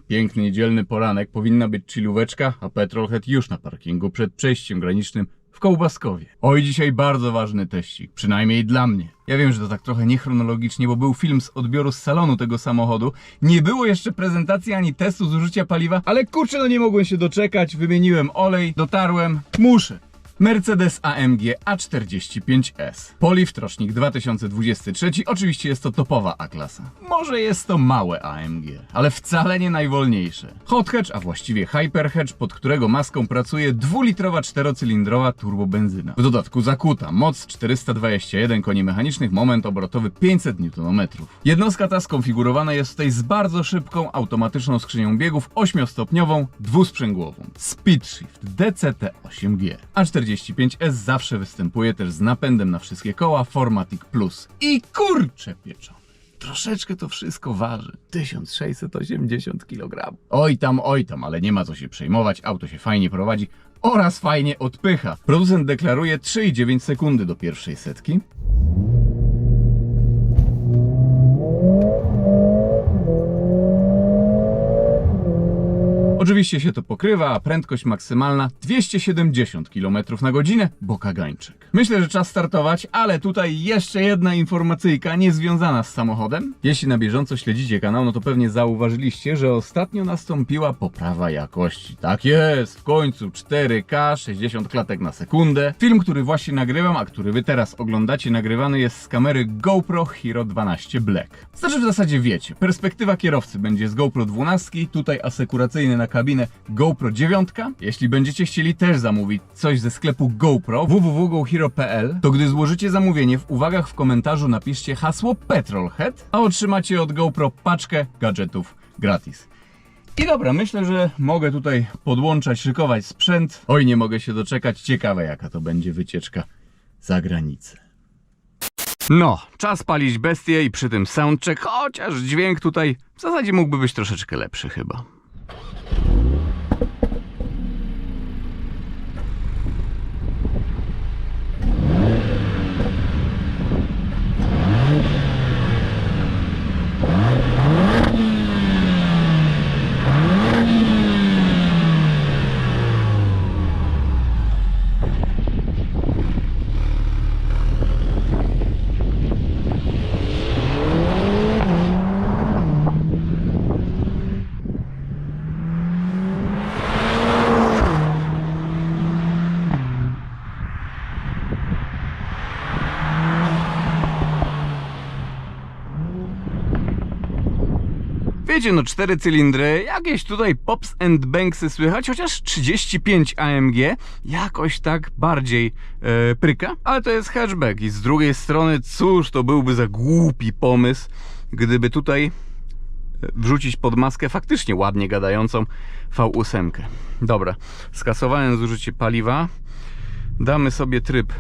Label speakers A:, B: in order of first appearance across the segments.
A: piękny niedzielny poranek, powinna być chillóweczka, a Petrolhead już na parkingu przed przejściem granicznym w Kołbaskowie. Oj, dzisiaj bardzo ważny teścik, przynajmniej dla mnie. Ja wiem, że to tak trochę niechronologicznie, bo był film z odbioru z salonu tego samochodu. Nie było jeszcze prezentacji ani testu zużycia paliwa, ale kurczę, no nie mogłem się doczekać. Wymieniłem olej, dotarłem, muszę. Mercedes AMG A45S. Poliw, rocznik 2023. Oczywiście jest to topowa A-klasa. Może jest to małe AMG, ale wcale nie najwolniejsze. Hot hatch, a właściwie hyper hatch, pod którego maską pracuje 2-litrowa 4-cylindrowa turbobenzyna. W dodatku zakuta, moc 421 koni mechanicznych, moment obrotowy 500 Nm. Jednostka ta skonfigurowana jest tutaj z bardzo szybką, automatyczną skrzynią biegów 8-stopniową, dwusprzęgłową. Speedshift DCT-8G. A45S zawsze występuje też z napędem na wszystkie koła Formatic Plus. I kurczę pieczone. Troszeczkę to wszystko waży. 1680 kg. Oj tam, ale nie ma co się przejmować. Auto się fajnie prowadzi oraz fajnie odpycha. Producent deklaruje 3,9 sekundy do pierwszej setki. Oczywiście się to pokrywa, a prędkość maksymalna 270 km/h, bo kagańczyk. Myślę, że czas startować, ale tutaj jeszcze jedna informacyjka niezwiązana z samochodem. Jeśli na bieżąco śledzicie kanał, no to pewnie zauważyliście, że ostatnio nastąpiła poprawa jakości. Tak jest, w końcu 4K, 60 klatek na sekundę. Film, który właśnie nagrywam, a który wy teraz oglądacie, nagrywany jest z kamery GoPro Hero 12 Black. Znaczy w zasadzie wiecie, perspektywa kierowcy będzie z GoPro 12, tutaj asekuracyjny na kabinę GoPro 9. Jeśli będziecie chcieli też zamówić coś ze sklepu GoPro www.gohero.pl, to gdy złożycie zamówienie, w uwagach w komentarzu napiszcie hasło Petrolhead, a otrzymacie od GoPro paczkę gadżetów gratis. I dobra, myślę, że mogę tutaj podłączać, szykować sprzęt. Oj, nie mogę się doczekać. Ciekawe, jaka to będzie wycieczka za granicę. No, czas palić bestię i przy tym soundcheck, chociaż dźwięk tutaj w zasadzie mógłby być troszeczkę lepszy chyba. Wiecie, no 4 cylindry, jakieś tutaj pops and banksy słychać, chociaż 35 AMG jakoś tak bardziej pryka, ale to jest hatchback i z drugiej strony cóż to byłby za głupi pomysł, gdyby tutaj wrzucić pod maskę faktycznie ładnie gadającą V8. Dobra, skasowałem zużycie paliwa, damy sobie tryb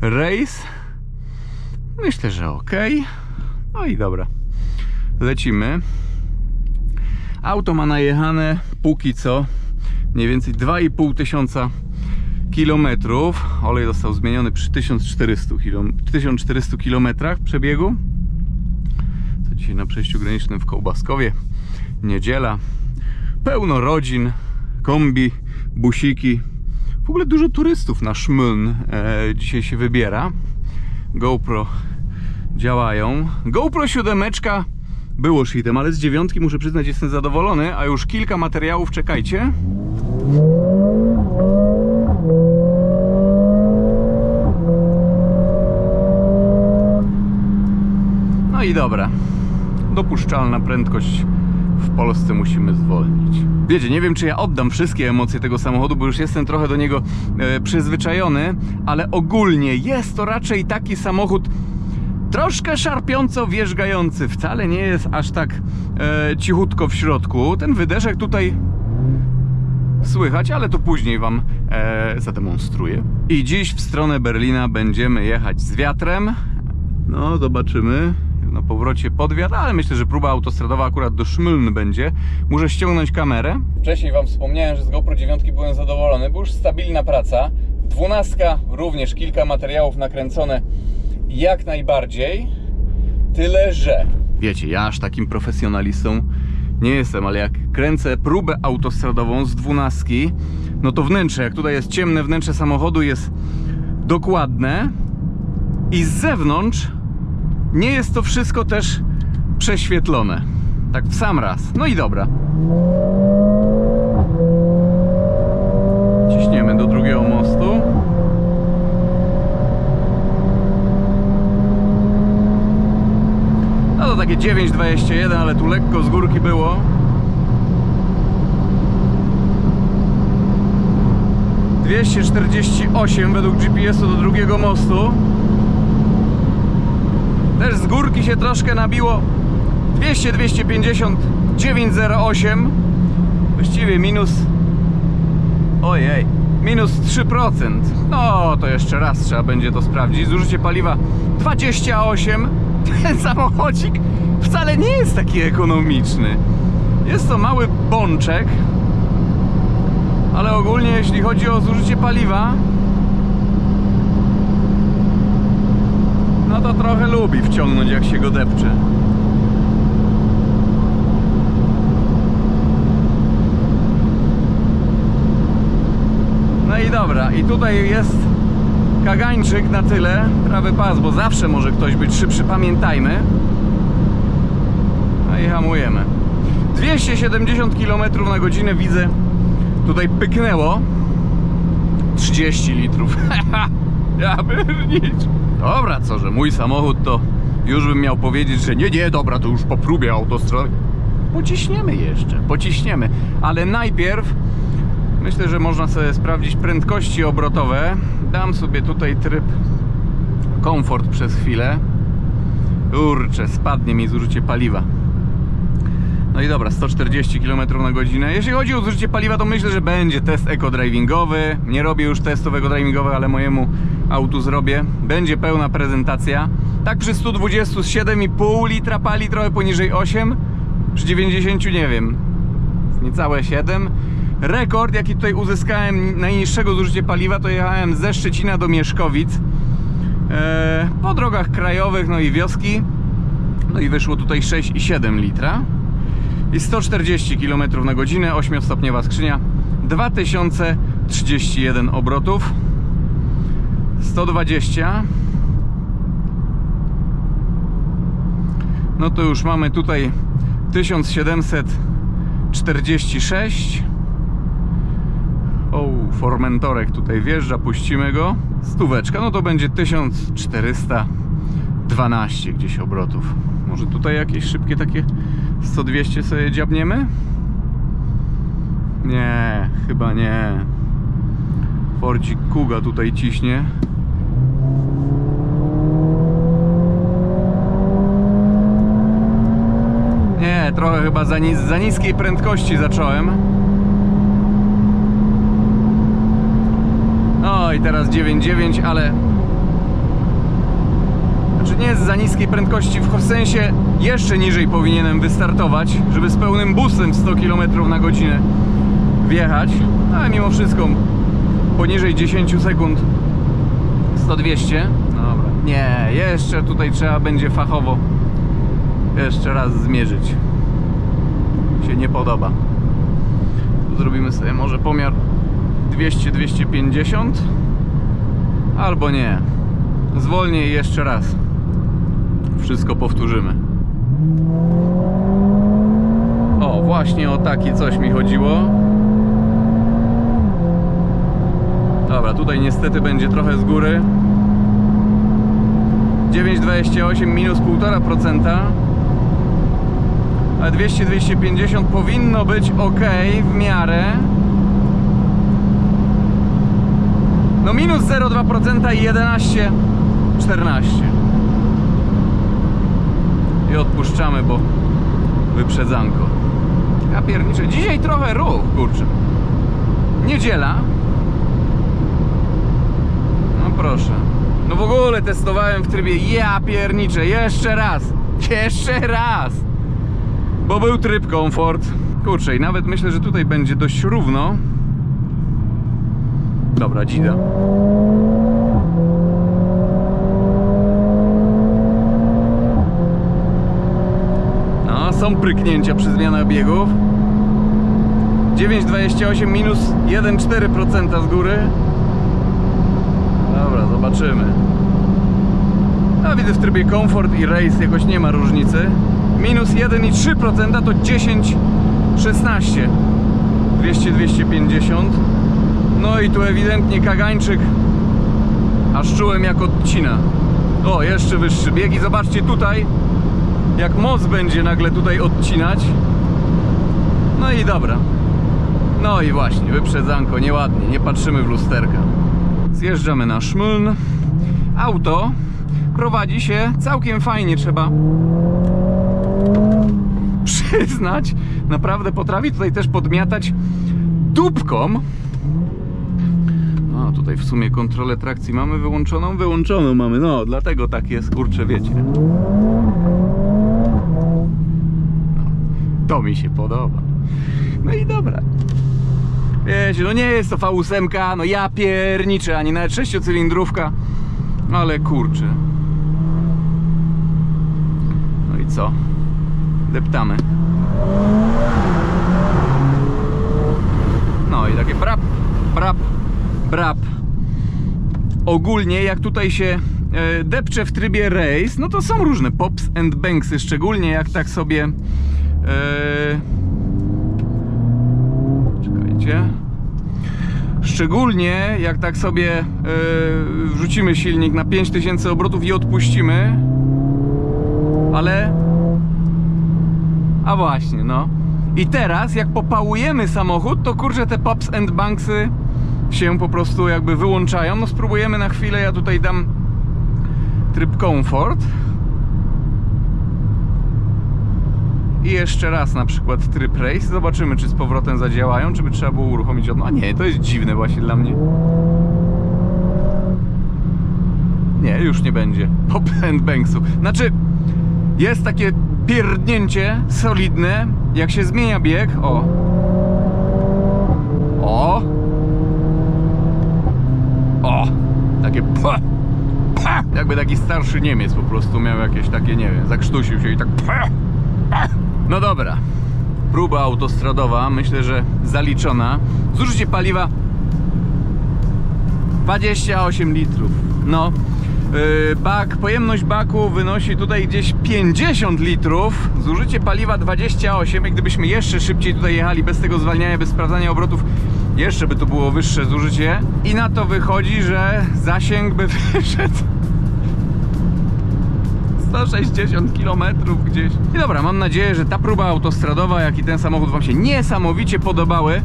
A: race, myślę, że ok, no i dobra. Lecimy. Auto ma najechane póki co mniej więcej 2500 km. Olej został zmieniony przy 1400 km przebiegu. Co dzisiaj na przejściu granicznym w Kołbaskowie. Niedziela. Pełno rodzin, kombi, busiki. W ogóle dużo turystów na Szmyn dzisiaj się wybiera. GoPro działają. GoPro 7 było shitem, ale z 9 muszę przyznać, jestem zadowolony, a już kilka materiałów, czekajcie. No i dobra, dopuszczalna prędkość w Polsce musimy zwolnić. Wiecie, nie wiem, czy ja oddam wszystkie emocje tego samochodu, bo już jestem trochę do niego przyzwyczajony, ale ogólnie jest to raczej taki samochód troszkę szarpiąco wjeżdżający, wcale nie jest aż tak cichutko w środku. Ten wydeszek tutaj słychać, ale to później wam zademonstruję. I dziś w stronę Berlina będziemy jechać z wiatrem. No, zobaczymy. Na powrocie podwiat, ale myślę, że próba autostradowa akurat do Szmyln będzie. Muszę ściągnąć kamerę. Wcześniej wam wspomniałem, że z GoPro 9 byłem zadowolony, bo już stabilna praca. 12 również kilka materiałów nakręcone jak najbardziej. Tyle, że wiecie, ja aż takim profesjonalistą nie jestem, ale jak kręcę próbę autostradową z 12, no to wnętrze, jak tutaj jest ciemne, wnętrze samochodu jest dokładne i z zewnątrz nie jest to wszystko też prześwietlone. Tak w sam raz. No i dobra. Ciśniemy do drugiego mostu. No to takie 9,21, ale tu lekko z górki było. ...248 według GPS-u do drugiego mostu. Też z górki się troszkę nabiło. 200, 250, 9,08. Właściwie minus... Ojej, minus 3%. No to jeszcze raz trzeba będzie to sprawdzić. Zużycie paliwa 28. Ten samochodzik wcale nie jest taki ekonomiczny. Jest to mały bączek, ale ogólnie jeśli chodzi o zużycie paliwa, no to trochę lubi wciągnąć, jak się go depcze. No i dobra, i tutaj jest kagańczyk na tyle, prawy pas, bo zawsze może ktoś być szybszy, pamiętajmy. No i hamujemy. 270 km na godzinę widzę, tutaj pyknęło 30 litrów. Ja piernicz. Dobra, co, że mój samochód to już bym miał powiedzieć, że nie, dobra, to już po próbie autostrady. Pociśniemy jeszcze, pociśniemy, ale najpierw myślę, że można sobie sprawdzić prędkości obrotowe. Dam sobie tutaj tryb komfort przez chwilę. Kurczę, spadnie mi zużycie paliwa. No i dobra, 140 km na godzinę. Jeśli chodzi o zużycie paliwa, to myślę, że będzie test eco-drivingowy. Nie robię już testów eco-drivingowych, ale mojemu autu zrobię. Będzie pełna prezentacja. Tak przy 120 z 7,5 litra pali, trochę poniżej 8. Przy 90 nie wiem, niecałe 7. Rekord, jaki tutaj uzyskałem najniższego zużycia paliwa, to jechałem ze Szczecina do Mieszkowic po drogach krajowych, no i wioski. No i wyszło tutaj 6,7 litra i 140 km na godzinę, 8-stopniowa skrzynia, 2031 obrotów, 120. No to już mamy tutaj 1746. O, Formentorek tutaj wjeżdża, puścimy go. Stóweczka, no to będzie 1412 gdzieś obrotów. Może tutaj jakieś szybkie takie 100-200 sobie dziabniemy? Nie, chyba nie. Fordzik Kuga tutaj ciśnie. Nie, trochę chyba za niskiej prędkości zacząłem. No i teraz 9,9, ale... Znaczy nie jest za niskiej prędkości, w sensie jeszcze niżej powinienem wystartować, żeby z pełnym busem 100 km na godzinę wjechać. Ale mimo wszystko poniżej 10 sekund 100-200. Dobra, nie, jeszcze tutaj trzeba będzie fachowo jeszcze raz zmierzyć. Się nie podoba. Tu zrobimy sobie może pomiar 200-250 albo nie. Zwolnię jeszcze raz. Wszystko powtórzymy. O, właśnie o takie coś mi chodziło. Dobra, tutaj niestety będzie trochę z góry. 9,28 minus 1,5%. Ale 200-250 powinno być ok w miarę. No minus 0,2% i 11,14. I odpuszczamy, bo wyprzedzanko. Ja pierniczę. Dzisiaj trochę ruch, kurczę. Niedziela. No proszę. No w ogóle testowałem w trybie ja pierniczę. Jeszcze raz. Jeszcze raz. Bo był tryb komfort. Kurczę, i nawet myślę, że tutaj będzie dość równo. Dobra, dzida. No, są Są pryknięcia przy zmianach biegów. 9,28 minus 1,4% z góry. Dobra, zobaczymy. A widzę w trybie Comfort i Race jakoś nie ma różnicy. Minus 1,3% to 10,16. 200-250. No i tu ewidentnie kagańczyk aż czułem jak odcina. O, jeszcze wyższy bieg i zobaczcie tutaj, jak moc będzie nagle tutaj odcinać. No i dobra. No i właśnie, wyprzedzanko, nieładnie, nie patrzymy w lusterka. Zjeżdżamy na Szmuln. Auto prowadzi się całkiem fajnie, trzeba przyznać. Naprawdę potrafi tutaj też podmiatać dupką. No tutaj w sumie kontrolę trakcji mamy wyłączoną? Wyłączoną mamy, no dlatego tak jest, kurczę, wiecie. No, to mi się podoba. No i dobra. Wiecie, no nie jest to V8, no ja pierniczę, ani nawet 6-cylindrówka, ale kurczę. No i co? Deptamy. No i takie brap, brap, brap. Ogólnie jak tutaj się depcze w trybie race, no to są różne pops and banksy, szczególnie jak tak sobie czekajcie. Szczególnie jak tak sobie wrzucimy silnik na 5000 obrotów i odpuścimy. Ale a właśnie, no. I teraz jak popałujemy samochód, to kurczę te pops and banksy się po prostu jakby wyłączają. No spróbujemy na chwilę, ja tutaj dam tryb Comfort. I jeszcze raz na przykład tryb Race. Zobaczymy, czy z powrotem zadziałają, czy by trzeba było uruchomić od... A nie, to jest dziwne właśnie dla mnie. Nie, już nie będzie pop and banksu. Znaczy, jest takie pierdnięcie solidne, jak się zmienia bieg. O! O! O! Takie pa! Pa! Jakby taki starszy Niemiec po prostu miał jakieś takie, nie wiem, zakrztusił się i tak pa! Pa! No dobra. Próba autostradowa, myślę, że zaliczona. Zużycie paliwa 28 litrów. No, pojemność baku wynosi tutaj gdzieś 50 litrów. Zużycie paliwa 28. Jak gdybyśmy jeszcze szybciej tutaj jechali bez tego zwalniania, bez sprawdzania obrotów, jeszcze by to było wyższe zużycie. I na to wychodzi, że zasięg by wyszedł 160 km gdzieś. I dobra, mam nadzieję, że ta próba autostradowa, jak i ten samochód wam się niesamowicie podobały.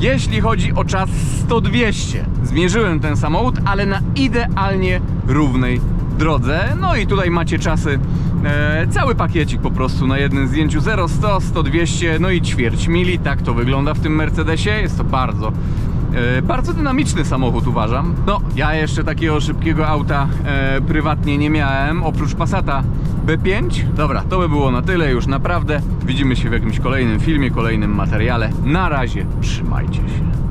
A: Jeśli chodzi o czas 100-200, zmierzyłem ten samochód, ale na idealnie równej drodze. No i tutaj macie czasy, cały pakiecik po prostu na jednym zdjęciu. 0, 100, 100, 200, no i ćwierć mili. Tak to wygląda w tym Mercedesie. Jest to bardzo dynamiczny samochód, uważam. No, ja jeszcze takiego szybkiego auta prywatnie nie miałem, oprócz Passata B5. Dobra, to by było na tyle już naprawdę. Widzimy się w jakimś kolejnym filmie, kolejnym materiale. Na razie, trzymajcie się.